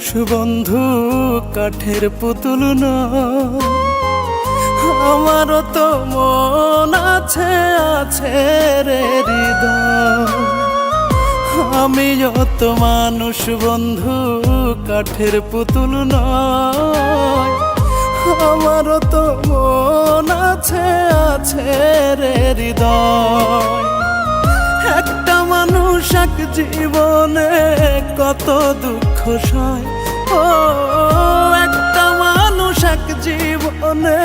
মানুষ বন্ধু কাঠের পুতুল না, আমারও তো মন আছে আছে রে হৃদয়। আমিও তো মানুষ বন্ধু কাঠের পুতুল নয়, আমারও তো মন আছে আছে রে হৃদয়। একটা মানুষ এক জীবনে কত দুঃখ সয়, ও একটা মানুষ এক জীবনে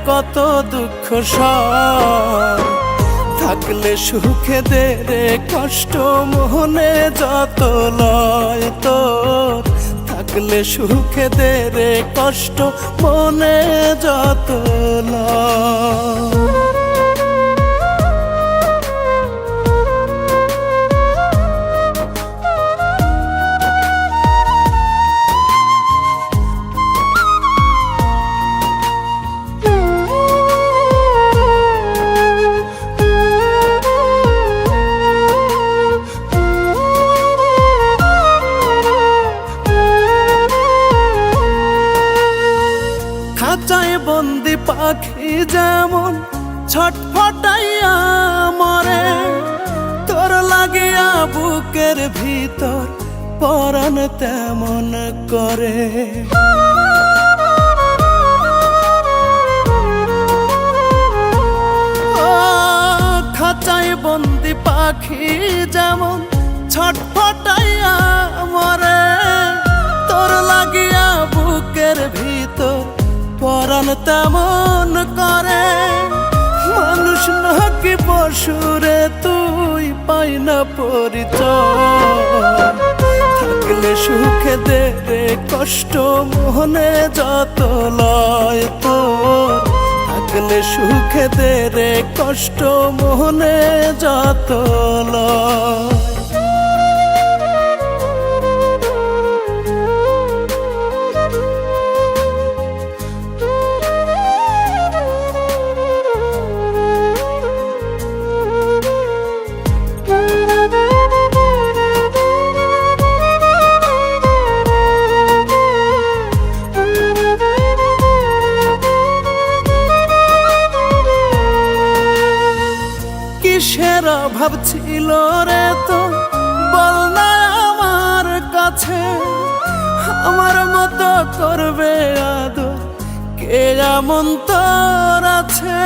কত দুঃখ সয়। থাকলে সুখে দে রে কষ্ট মনে যত লয় তোর, থাকলে সুখে দে রে কষ্ট মনে যত লয়। খাঁচায় বন্দি পাখি যেমন ছটফটাইয়া মরে, তোর লাগিয়া বুকের ভিতর পরাণ তেমন করে। খাঁচায় বন্দি পাখি যেমন ছটফটাইয়া মরে, তোর লাগিয়া বুকের ভিতর পরাণ তেমন করে। মানুষ নাকি পশুরে তুই পাই না পরিচয়, থাকলে সুখে দে রে কষ্ট মনে যত লয় তোর, থাকলে সুখে দে রে কষ্ট মনে যত লয়। কিসের অভাব ছিল রে তো বল না আমার কাছে, আমার মতো করবে আদর কে এমন তোর আছে।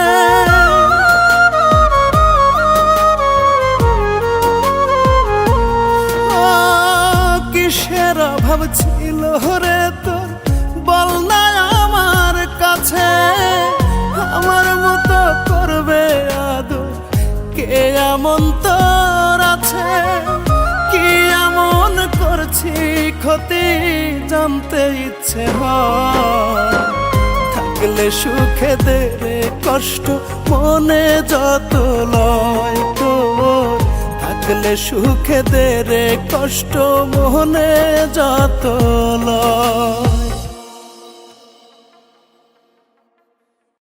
কিসের অভাব ছিল রে তোর বল না আমার কাছে, আমার মতো করবে আদর কে এমন তোর আছে। কি এমন করছি ক্ষতি জানতে ইচ্ছে হয়, থাকলে সুখে দে রে কষ্ট মনে যত লয় তোর, থাকলে সুখে দে রে কষ্ট মনে যত লয়।